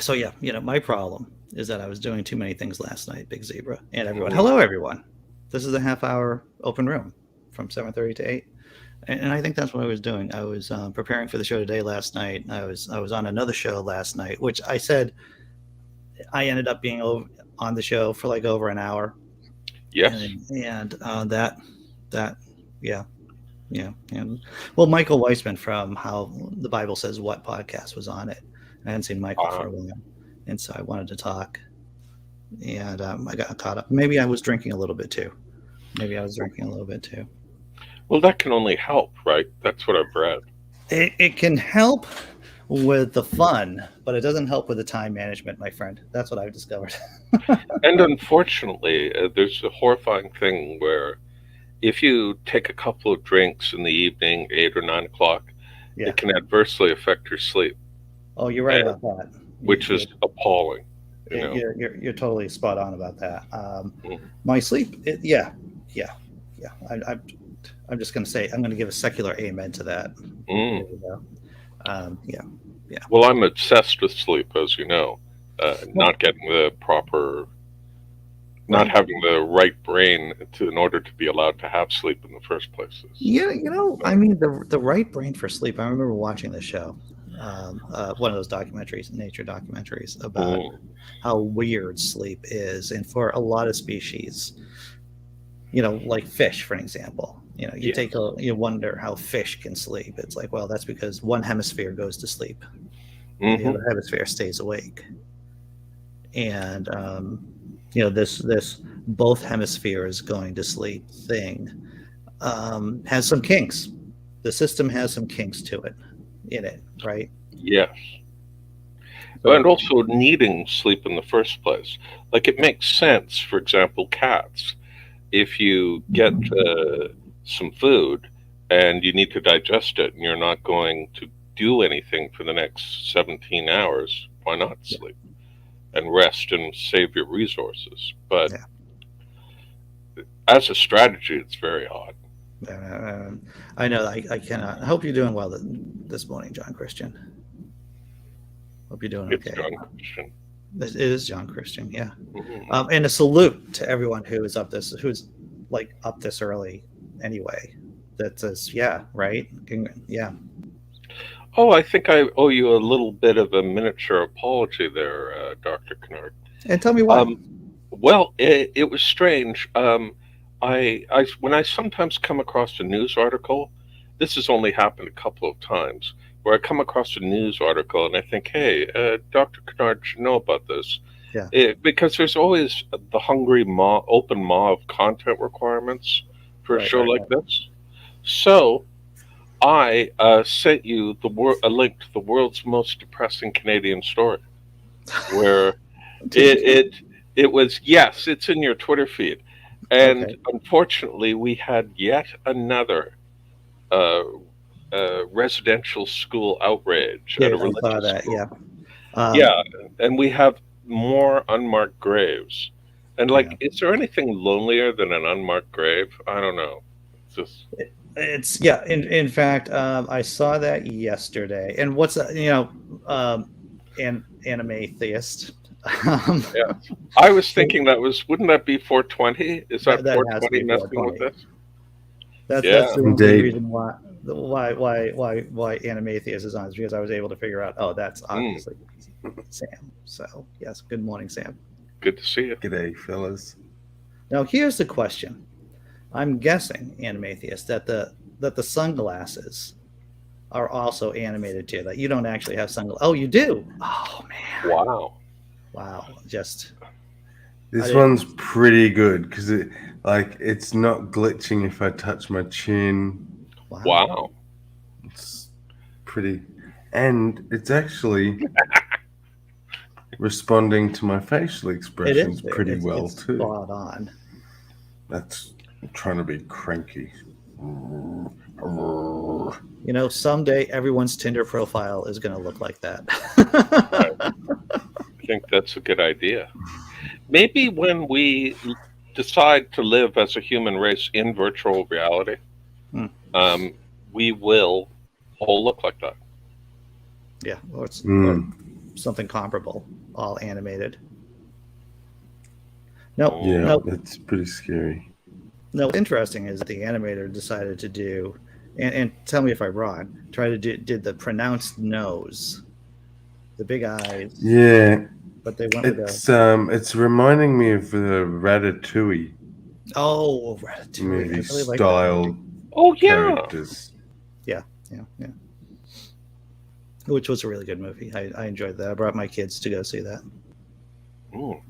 So yeah, my problem is that I was doing too many things last night, Big Zebra, and everyone. Mm. Hello, everyone. This is a half hour open room from 7:30 to 8, and I think that's what I was doing. I was preparing for the show today last night. I was on another show last night, which I said I ended up being on the show for like over an hour, Yes. and that yeah. Yeah, and well, Michael Weissman from How the Bible Says What podcast was on it. I hadn't seen Michael Uh, for a while, and so I wanted to talk, and I got caught up. Maybe I was drinking a little bit too. Maybe I was drinking a little bit too. well, that can only help, right? That's what I've read. It can help with the fun, but it doesn't help with the time management, my friend. That's what I've discovered. And unfortunately, there's a horrifying thing where if you take a couple of drinks in the evening, 8 or 9 o'clock, Yeah. it can adversely affect your sleep, Oh, you're right and, about that. which You're, is appalling. You know. you're totally spot on about that. Mm. My sleep, yeah, yeah, yeah. I'm just going to say I'm going to give a secular amen to that. There Mm. we go. Yeah, yeah. Well, I'm obsessed with sleep, as you know. Well, Not getting the proper, not right. having the right brain in order to be allowed to have sleep in the first place is. Yeah, I mean, the right brain for sleep. I remember watching the show, one of those documentaries, nature documentaries, about Mm. how weird sleep is, and for a lot of species, like fish, for an example. Yeah. You wonder how fish can sleep. It's like, well, that's because one hemisphere goes to sleep and the Hmm. other hemisphere stays awake. And this both hemispheres going to sleep thing has some kinks. The system has some kinks to it, in it, right? Yes. And So also needing sleep in the first place. Like it makes sense, for example, cats. If you get some food and you need to digest it and you're not going to do anything for the next 17 hours, why not yeah, sleep and rest and save your resources? But yeah. as a strategy, it's very odd. I know. I cannot. I hope you're doing well this morning, John Christian. Hope you're doing It's okay. John Christian. It is John Christian, yeah. Mhm. And a salute to everyone who's like up this early anyway. That says, yeah, right, yeah. Oh, I think I owe you a little bit of a miniature apology there, Dr. Kennard. And tell me why. Um, well, it was strange. When I sometimes come across a news article, this has only happened a couple of times, where I come across a news article and I think, hey, Dr. Kennard should know about this. Yeah, Because there's always the hungry maw, open maw of content requirements for a right, show right, like right. this. So I sent you a link to the world's most depressing Canadian story, where Did it you? it it was, yes, it's in your Twitter feed, and Okay. unfortunately, we had yet another uh, residential school outrage at a Yes, I saw religious that. school. Yeah. Um, Yeah, and we have more unmarked graves. And yeah. like, is there anything lonelier than an unmarked grave? I don't know. It's just It's yeah. In fact, I saw that yesterday. And what's that? Anime theist. Um, yeah. I was thinking wouldn't that be 420? Is that that has to 420 be messing with 420. this? That's Yeah. the only Indeed. reason why Anime theist is on is because I was able to figure out. Oh, that's Mm, obviously Sam. So yes. Good morning, Sam. good to see you. G'day, fellas. Now here's the question. I'm guessing, Animatheist, that the sunglasses are also animated too. That you don't actually have sunglasses. Oh, you do. Oh man. Wow. Wow. Just I This didn't. one's pretty good because it's not glitching if I touch my chin. Wow. Wow. It's pretty, and it's actually responding to my facial It expressions is there. pretty It's well it's too. spot on. That's I'm trying to be cranky. Someday everyone's Tinder profile is going to look like that. Right. I think that's a good idea. Maybe when we decide to live as a human race in virtual reality, Hmm. um, we will all look like that. Yeah. Mm. something comparable, all animated. No, Yeah, no, it's pretty scary. no. What's interesting is the animator decided to do, and tell me if I'm wrong. Did the pronounced nose, the big eyes, Yeah, but they went with it's reminding me of the Ratatouille Ratatouille. movie I really like that style movie. Oh yeah. characters. Yeah. Which was a really good movie. I enjoyed that. I brought my kids to go see that. Mm.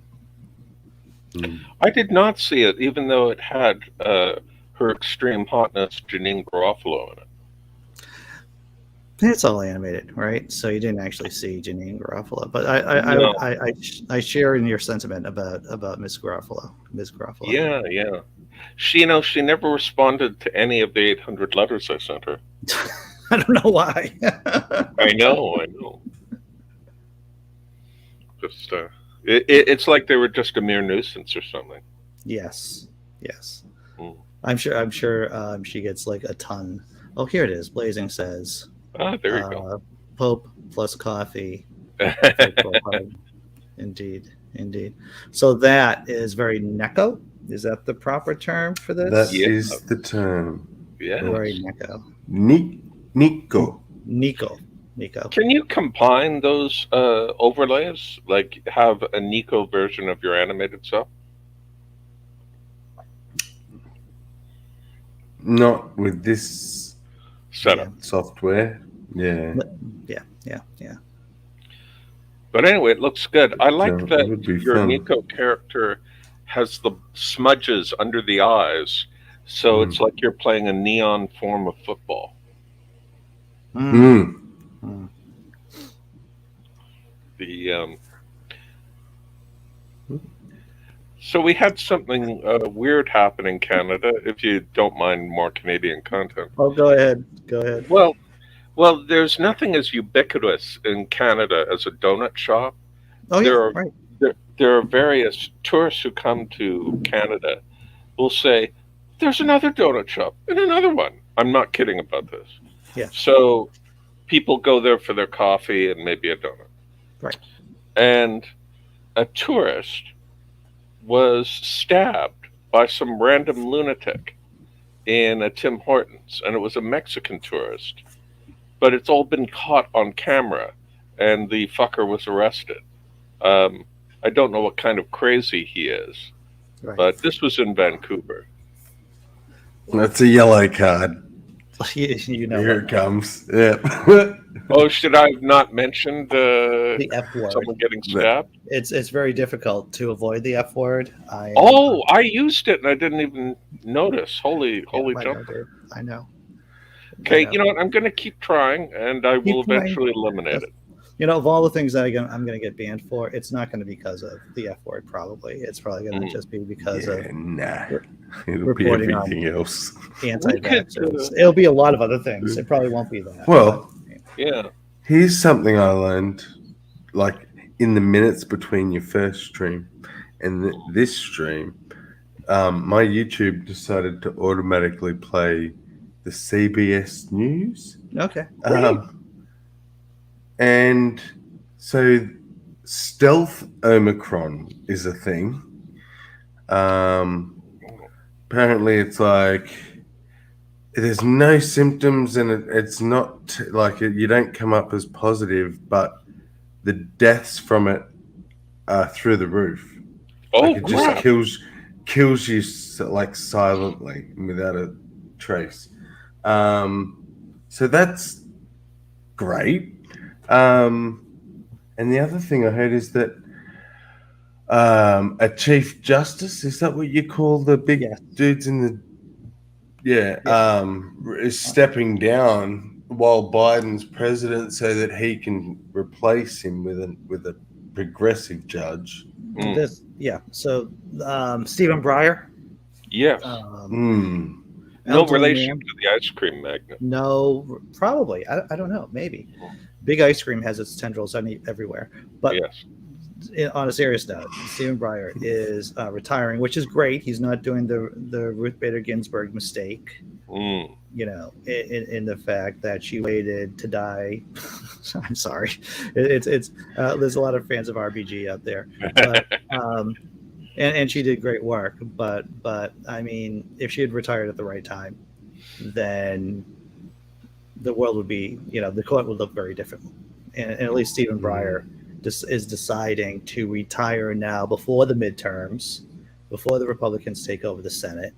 Mm. I did not see it, even though it had her extreme hotness, Janine Garofalo, in it. It's all animated, right? So you didn't actually see Janine Garofalo, but No. I share in your sentiment about Miss Garofalo. Yeah, yeah. She never responded to any of the 800 letters I sent her. I don't know why. I know. Just it's like they were just a mere nuisance or something. Yes. Mm. I'm sure she gets like a ton. Oh, here it is. Blazing says Ah, there you go. Pope plus coffee. Indeed. So that is very Neko. Is that the proper term for this? That Yeah. is the term. Yeah. Very Neko. Nico. Nico. Can you combine those overlays? Like have a Nico version of your animated stuff? Not with this Setup. software. Yeah. Yeah. But anyway, it looks good. I like So it that would be your fun. Nico character has the smudges under the eyes, so it's like you're playing a neon form of football. Mm. The so we had something weird happen in Canada. If you don't mind more Canadian content. Oh, go ahead. Well, there's nothing as ubiquitous in Canada as a donut shop. Oh, yeah, There are right. there are various tourists who come to Canada will say, "There's another donut shop and another one." I'm not kidding about this. Yeah. So people go there for their coffee and maybe a donut. Right. And a tourist was stabbed by some random lunatic in a Tim Hortons, and it was a Mexican tourist. But it's all been caught on camera, and the fucker was arrested. I don't know what kind of crazy he is, Right. but this was in Vancouver. That's a yellow card. You know Here what? it comes. Yeah. Oh, should I have not mentioned The F word. someone getting stabbed? It's very difficult to avoid the F word. I used it and I didn't even notice. Holy I know, jump. dude. I know. Okay, you know what? I'm going to keep trying, and I will Keep trying. eventually eliminate it. You know, of all the things that I'm going to get banned for, it's not going to be because of the F word. Probably, it's probably going to just be because of nah. It'll be reporting on everything else. anti-vaxxers. It'll be a lot of other things. It probably won't be that. Well, Yeah. here's something I learned, like in the minutes between your first stream and this stream. My YouTube decided to automatically play the CBS News. Okay. And so stealth Omicron is a thing. Apparently it's like there's no symptoms and it's not like you don't come up as positive, but the deaths from it are through the roof. Oh, Like it just crap. kills you like silently without a trace. So that's great. And the other thing I heard is that a chief justice, is that what you call the big dudes in the is stepping down while Biden's president so that he can replace him with a progressive judge. So Stephen Breyer. Yes. No Elton relation Lamb. to the ice cream magnate. No, probably. I don't know. Maybe. Big ice cream has its tendrils everywhere. But on a serious note, Stephen Breyer is retiring, which is great. He's not doing the Ruth Bader Ginsburg mistake. in the fact that she waited to die. I'm sorry, it's there's a lot of fans of RBG out there, but and she did great work. But I mean, if she had retired at the right time, then the world would be, the court would look very different. And at least Stephen Breyer is deciding to retire now before the midterms, before the Republicans take over the Senate.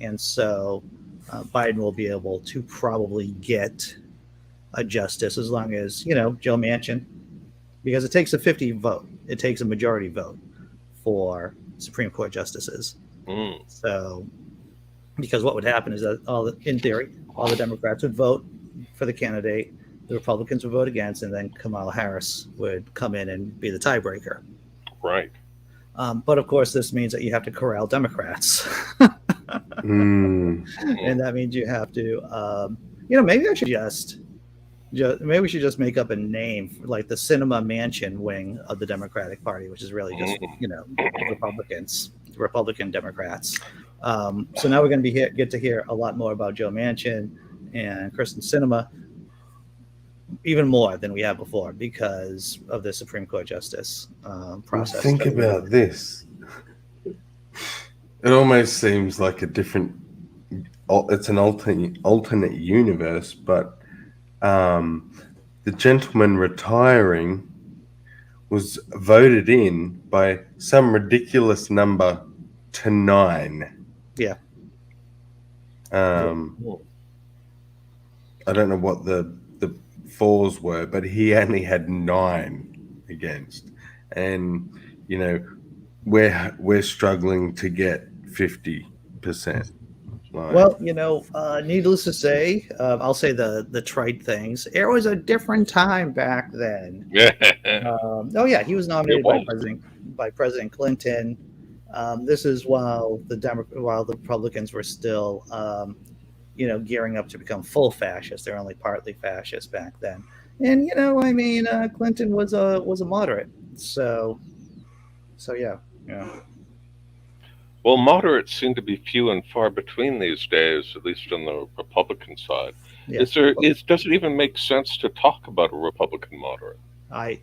And so Biden will be able to probably get a justice as long as, Joe Manchin, because it takes a 50 vote. It takes a majority vote for Supreme Court justices. So, because what would happen is that in theory, all the Democrats would vote for the candidate, the Republicans would vote against, and then Kamala Harris would come in and be the tiebreaker. Right. But of course, this means that you have to corral Democrats. And that means you have to, maybe I should maybe we should just make up a name for, like, the Cinema Mansion wing of the Democratic Party, which is really just, Republican Democrats. So now we're going to get to hear a lot more about Joe Manchin and Kristen Sinema, even more than we have before because of the Supreme Court justice process. Think about this. It almost seems like a different. It's an alternate universe, but the gentleman retiring was voted in by some ridiculous number to 9. Yeah. I don't know what the fours were, but he only had 9 against, and we're struggling to get 50%. Well, needless to say, I'll say the trite things. It was a different time back then. He was nominated by President Clinton. This is while the Republicans were still, gearing up to become full fascists. They're only partly fascist back then. And Clinton was a moderate. So yeah. Well, moderates seem to be few and far between these days, at least on the Republican side. Yeah. Does it even make sense to talk about a Republican moderate?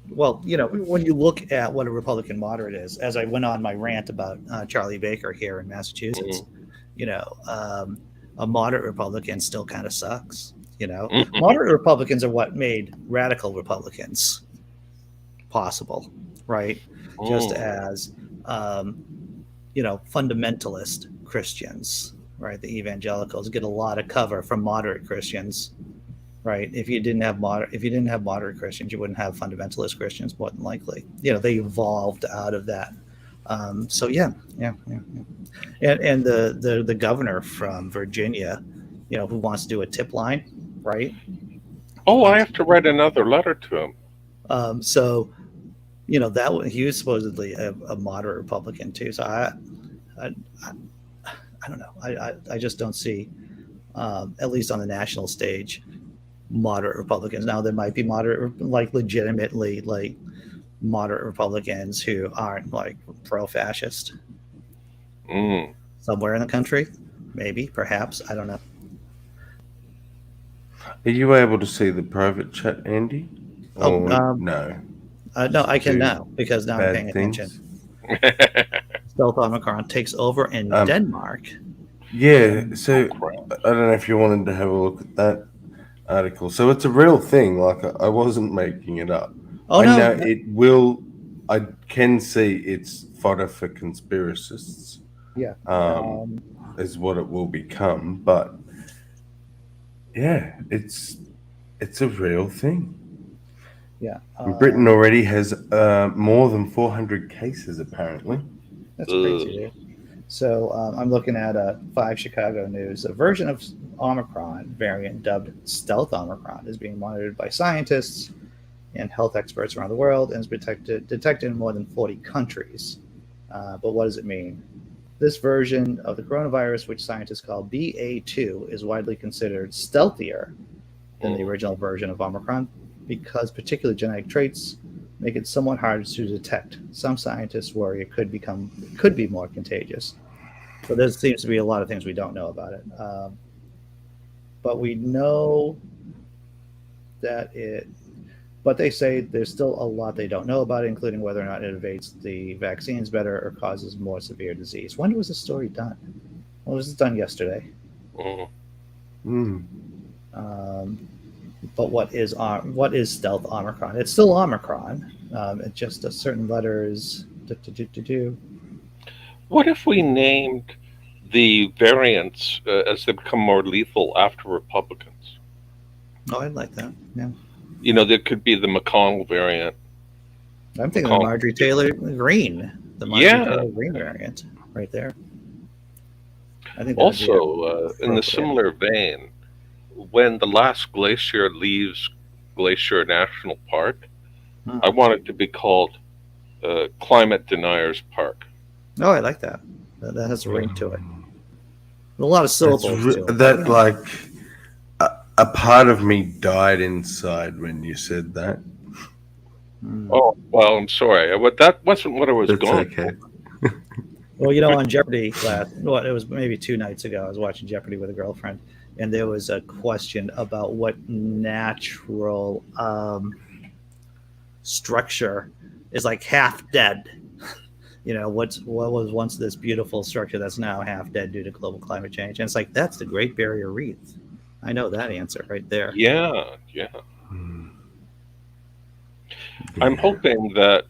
When you look at what a Republican moderate is, as I went on my rant about Charlie Baker here in Massachusetts, a moderate Republican still kind of sucks. Moderate Republicans are what made radical Republicans possible, right? Just as fundamentalist Christians, right? The evangelicals get a lot of cover from moderate Christians, right? If you didn't have moderate Christians, you wouldn't have fundamentalist Christians, more than likely. They evolved out of that. And the governor from Virginia, who wants to do a tip line, right? Oh, I have to write another letter to him. That he was supposedly a moderate Republican too. So I don't know. I just don't see, at least on the national stage, moderate Republicans. Now there might be legitimately moderate Republicans who aren't pro-fascist somewhere in the country. Maybe, perhaps, I don't know. Are you able to see the private chat, Andy? No. No, I can now because now I'm paying attention. Stealth Omicron takes over in Denmark. Yeah, so I don't know if you wanted to have a look at that article. So it's a real thing. I wasn't making it up. I know it will. I can see it's fodder for conspiracists. Yeah, is what it will become. But yeah, it's a real thing. Yeah, Britain already has more than 400 cases, apparently. That's crazy, dude. So I'm looking at 5 Chicago News. A version of Omicron variant dubbed Stealth Omicron is being monitored by scientists and health experts around the world and is detected in more than 40 countries. But what does it mean? This version of the coronavirus, which scientists call BA2, is widely considered stealthier than the original version of Omicron because particular genetic traits make it somewhat harder to detect. Some scientists worry it could be more contagious. So there seems to be a lot of things we don't know about it. but we know that it. But they say there's still a lot they don't know about it, including whether or not it evades the vaccines better or causes more severe disease. When was this story done? Well, it was done yesterday. Mm. Mm. But what is stealth Omicron? It's still Omicron. It just certain letters. What if we named the variants as they become more lethal after Republicans? Oh, I'd like that. Yeah. You know, there could be the McConnell variant. I'm thinking of Marjorie Taylor Greene, the Taylor Greene variant, right there. I think also in the similar vein, when the last glacier leaves Glacier National Park, I want it to be called Climate Deniers Park. Oh, I like that. That has a ring to it. A lot of syllables to it. That like a part of me died inside when you said that. Oh, well, I'm sorry. That wasn't what I was going for. Well, you know, on Jeopardy it was maybe 2 nights ago, I was watching Jeopardy with a girlfriend, and there was a question about what natural structure is like half dead. You know, what was once this beautiful structure that's now half dead due to global climate change. And it's like, that's the Great Barrier Reef. I know that answer right there. Yeah. I'm hoping that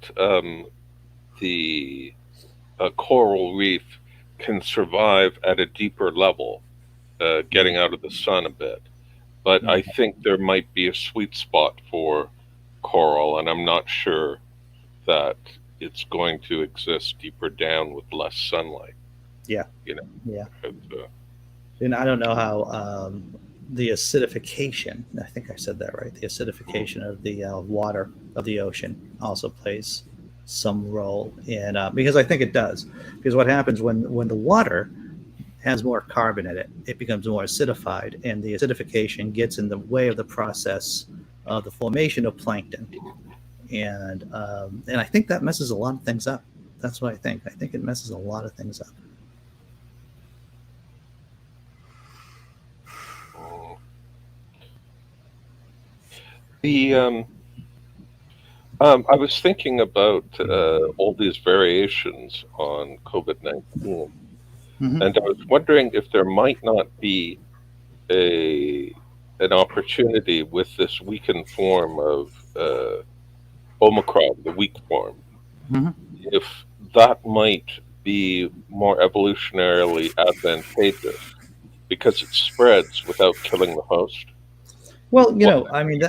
the coral reef can survive at a deeper level, getting out of the sun a bit. But I think there might be a sweet spot for coral, and I'm not sure that it's going to exist deeper down with less sunlight. Yeah. You know? Yeah. And I don't know how the acidification, I think I said that right, the acidification of the water of the ocean also plays some role in, because I think it does. Because what happens when the water has more carbon in it, it becomes more acidified, and the acidification gets in the way of the process of the formation of plankton. And I think that messes a lot of things up. That's what I think. I think it messes a lot of things up. I was thinking about all these variations on COVID-19, and I was wondering if there might not be an opportunity with this weakened form of Omicron, the weak form, if that might be more evolutionarily advantageous because it spreads without killing the host. Well, you know, I mean,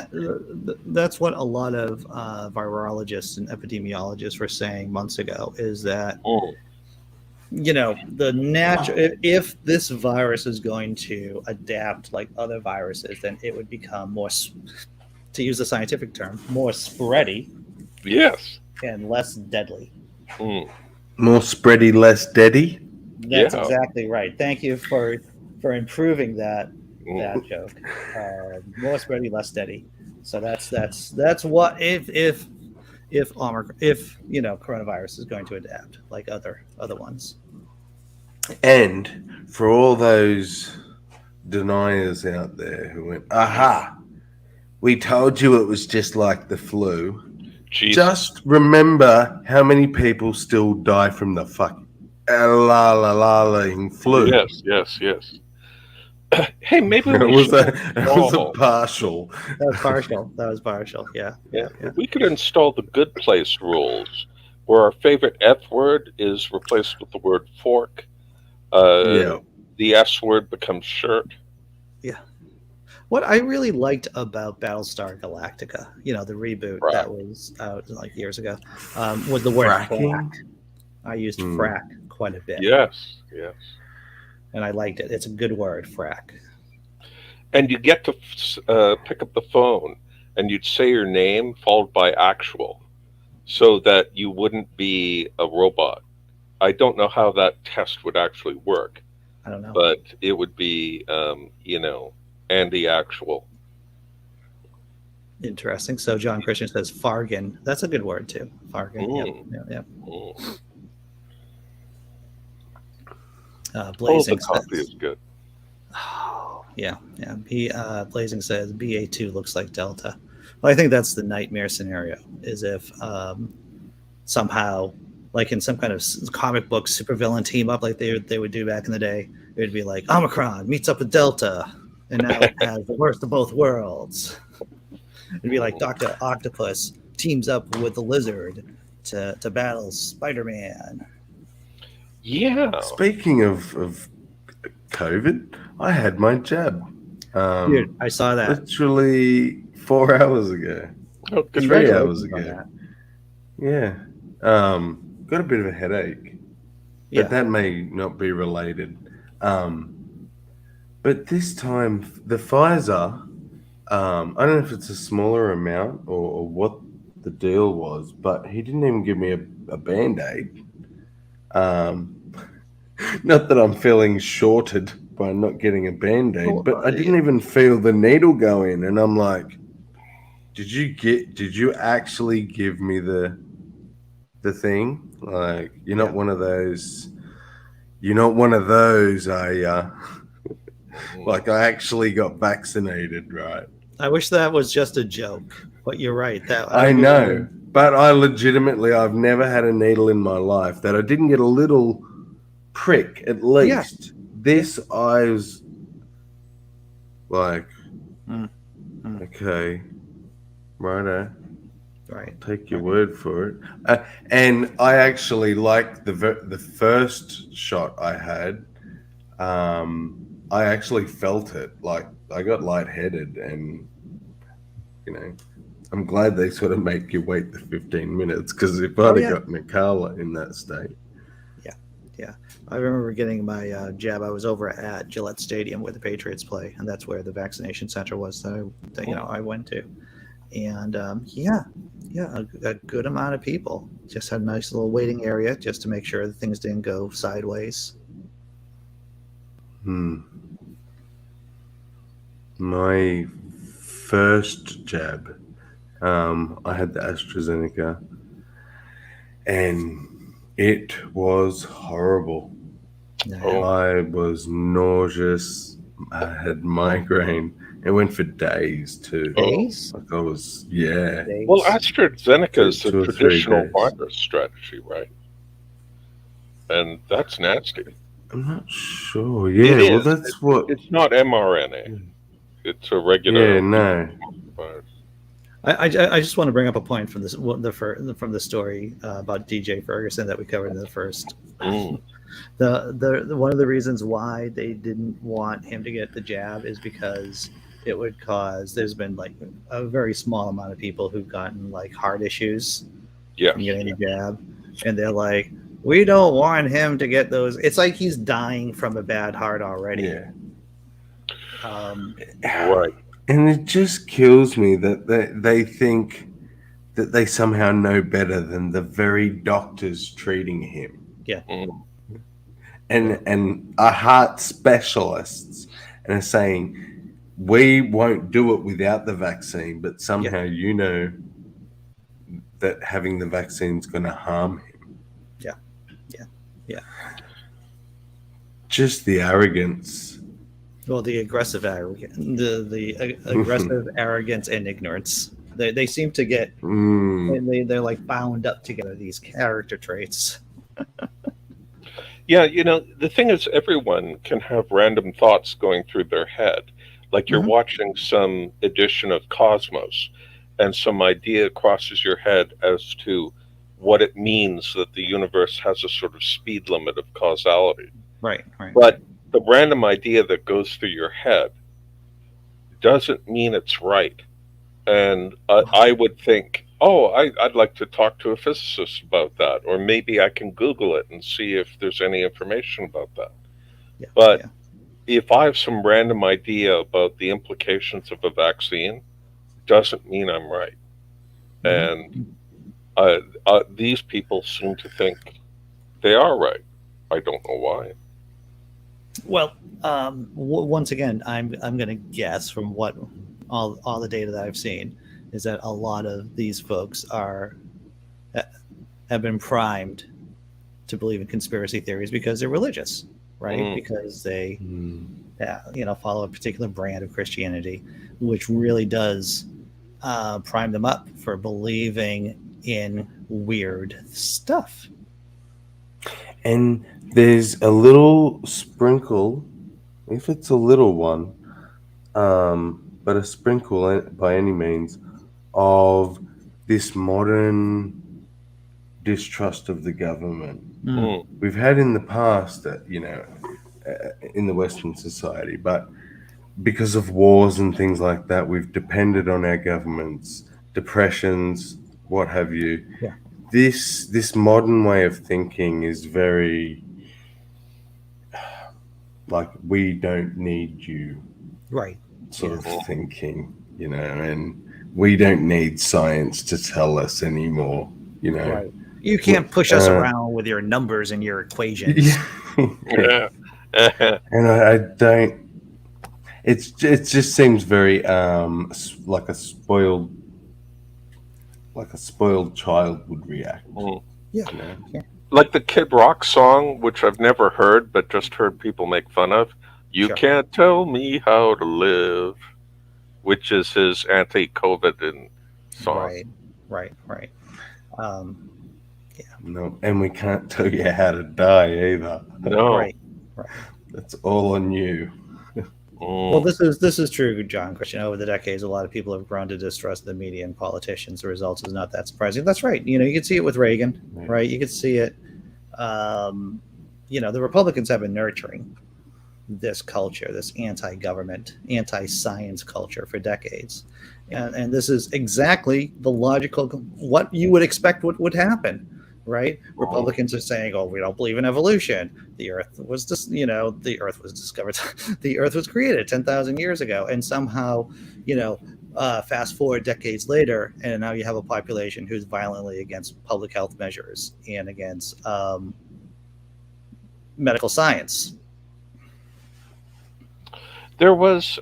that's what a lot of virologists and epidemiologists were saying months ago, is that, you know, if this virus is going to adapt like other viruses, then it would become more, to use the scientific term, more spready. Yes. And less deadly. More spready, less deady? That's exactly right. Thank you for improving that joke. More spready, less steady. So that's what if Omicron, if you know, coronavirus is going to adapt like other ones. And for all those deniers out there who went, aha, we told you it was just like the flu. Jesus. Just remember how many people still die from the fucking flu. Yes. Hey, maybe That we was should a partial. That was partial. Yeah. We could install the good place rules, where our favorite F word is replaced with the word fork. The S word becomes shirt. Yeah. What I really liked about Battlestar Galactica, you know, the reboot that was out like years ago, was the word frack. I used frack quite a bit. Yes. And I liked it. It's a good word, frack. And you get to pick up the phone, and you'd say your name followed by actual, so that you wouldn't be a robot. I don't know how that test would actually work. I don't know. But it would be, you know, Andy actual. Interesting. So John Christian says Fargan. That's a good word too. Fargan. Yep. Blazing. The coffee is good. Oh Yeah, yeah. Blazing says BA2 looks like Delta. Well, I think that's the nightmare scenario. Is if somehow, like in some kind of comic book supervillain team up, like they would do back in the day, it would be like Omicron meets up with Delta, and now it has the worst of both worlds. It'd be like Doctor Octopus teams up with the Lizard to battle Spider-Man. Yeah. Speaking of COVID, I had my jab. Dude, I saw that. Literally 4 hours ago. Oh, good. 3 hours Congratulations on ago. that. Yeah. Got a bit of a headache, Yeah. but that may not be related. But this time, the Pfizer, I don't know if it's a smaller amount or what the deal was, but he didn't even give me a Band-Aid. Not that I'm feeling shorted by not getting a Band-Aid, but I didn't even feel the needle go in, and I'm like, did you actually give me the thing? Like, you're not one of those, are ya? Like, I actually got vaccinated, right? I wish that was just a joke, but you're right. That I know, but I've never had a needle in my life that I didn't get a little prick at least. Yeah. This, I was like, Mm. okay, righto. Right. Take your word for it. And I actually like the first shot I had. I actually felt it. Like, I got lightheaded, and I'm glad they sort of make you wait the 15 minutes, because if I'd have gotten a Carla in that state. Yeah. I remember getting my jab. I was over at Gillette Stadium where the Patriots play, and that's where the vaccination center was that I went to. And a good amount of people. Just had a nice little waiting area just to make sure that things didn't go sideways. My first jab, I had the AstraZeneca, and it was horrible. I was nauseous. I had migraine. It went for days too. Days? Like, I was, yeah. Days? Well, AstraZeneca is the 2 or 3 traditional days. virus strategy, right? And that's nasty. I'm not sure. Yeah, well, that's what. It's not mRNA. It's a regular. Yeah, no. virus. I just want to bring up a point from from the story about DJ Ferguson that we covered in the first. The one of the reasons why they didn't want him to get the jab is because it would cause. There's been like a very small amount of people who've gotten like heart issues from getting the jab, and they're like, we don't want him to get those. It's like he's dying from a bad heart already. Yeah. Right. And it just kills me that they think that they somehow know better than the very doctors treating him. Yeah. And are heart specialists and are saying, we won't do it without the vaccine, but somehow you know that having the vaccine is going to harm him. Yeah. Just the arrogance. Well, the aggressive arrogance, the aggressive arrogance and ignorance. They seem to get, and they're like bound up together, these character traits. Yeah, the thing is, everyone can have random thoughts going through their head. Like you're watching some edition of Cosmos, and some idea crosses your head as to what it means that the universe has a sort of speed limit of causality. Right. But the random idea that goes through your head doesn't mean it's right. And I would think, I'd like to talk to a physicist about that, or maybe I can Google it and see if there's any information about that. But if I have some random idea about the implications of a vaccine, doesn't mean I'm right. And these people seem to think they are right. I don't know why. Well, once again, I'm going to guess from what all the data that I've seen is that a lot of these folks have been primed to believe in conspiracy theories because they're religious, right? Because they follow a particular brand of Christianity, which really does prime them up for believing in weird stuff. And there's a little sprinkle, if it's a little one, but a sprinkle by any means, of this modern distrust of the government. Mm. We've had in the past, in the Western society, but because of wars and things like that, we've depended on our governments, depressions, what have you. Yeah. This modern way of thinking is very like, we don't need you Right. sort of thinking, and we don't need science to tell us anymore, Right. You can't push us around with your numbers and your equations. Yeah. And I don't. It just seems very like a spoiled child would react. Mm. Yeah. Like the Kid Rock song, which I've never heard, but just heard people make fun of. You Sure. can't tell me how to live, which is his anti-COVID song. Right. No, and we can't tell you how to die either. No. Right. That's all on you. Well, this is true, John Christian. Over the decades, a lot of people have grown to distrust the media and politicians. The results is not that surprising. That's right. You can see it with Reagan, right? You could see it. The Republicans have been nurturing this culture, this anti-government, anti-science culture for decades, and this is exactly the logical what you would expect would happen. Right? Republicans are saying, "Oh, we don't believe in evolution. The Earth was the Earth was discovered. The Earth was created 10,000 years ago." And somehow, fast forward decades later, and now you have a population who's violently against public health measures and against medical science. There was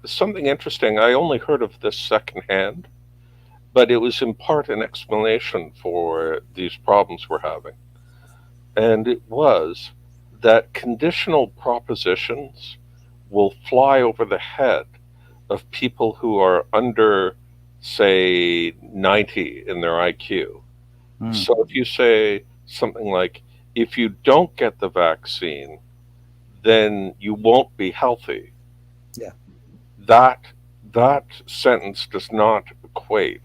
something interesting. I only heard of this secondhand, but it was in part an explanation for these problems we're having. And it was that conditional propositions will fly over the head of people who are under, say, 90 in their IQ. So if you say something like, if you don't get the vaccine, then you won't be healthy. Yeah. That sentence does not equate.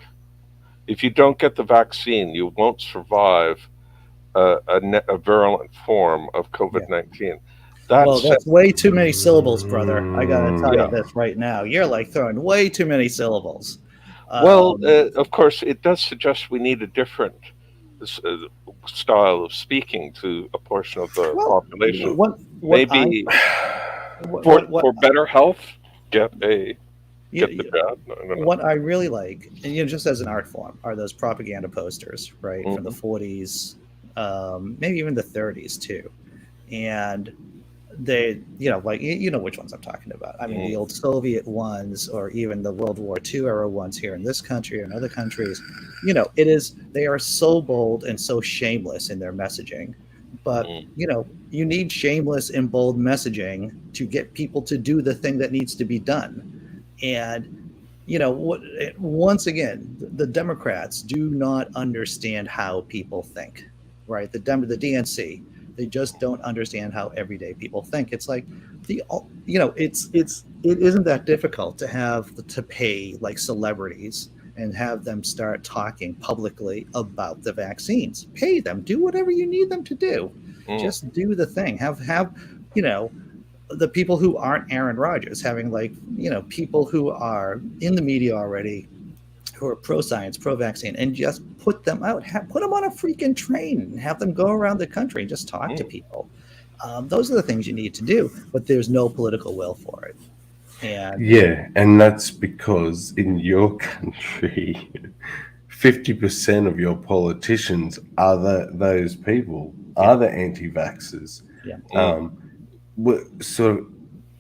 If you don't get the vaccine, you won't survive a virulent form of COVID-19. That's way too many syllables, brother. I gotta tell you this right now. You're like throwing way too many syllables. Of course, it does suggest we need a different style of speaking to a portion of the population. Maybe for better health, get the jab. What I really like, and just as an art form, are those propaganda posters, right, from the 40s, maybe even the 30s too, and they, which ones I'm talking about. I mean, the old Soviet ones, or even the World War II era ones here in this country and other countries. They are so bold and so shameless in their messaging. But, you need shameless and bold messaging to get people to do the thing that needs to be done. And, once again, the Democrats do not understand how people think, right? The DNC, they just don't understand how everyday people think. It's like it isn't that difficult to pay like celebrities and have them start talking publicly about the vaccines. Pay them, do whatever you need them to do. Just do the thing. Have the people who aren't Aaron Rodgers, having people who are in the media already, who are pro-science, pro-vaccine, and just put them out. Put them on a freaking train and have them go around the country and just talk to people. Those are the things you need to do, but there's no political will for it. And that's because in your country, 50% of your politicians are those people, are the anti-vaxxers.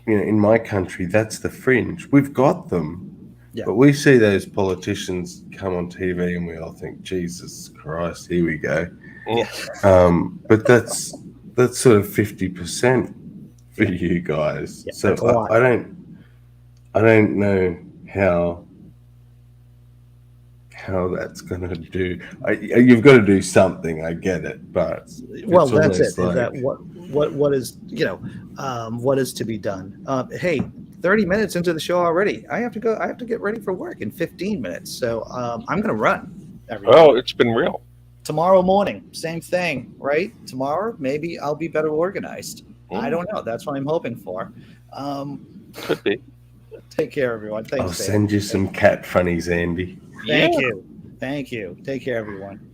In my country, that's the fringe. We've got them, but we see those politicians come on TV and we all think, Jesus Christ, here we go. But that's sort of 50%. for you guys. Yeah, So that's a lot. I don't know how that's gonna do. You've got to do something. I get it, but Well, it's that's it. almost Is that like what is what is to be done? Hey, 30 minutes into the show already. I have to go. I have to get ready for work in 15 minutes. So I'm going to run. Everyone. Oh, it's been real. Tomorrow morning, same thing, right? Tomorrow, maybe I'll be better organized. I don't know. That's what I'm hoping for. Could be. Take care, everyone. Thanks, I'll Dave. send you some cat funnies, Andy. Thank you. Thank you. Take care, everyone.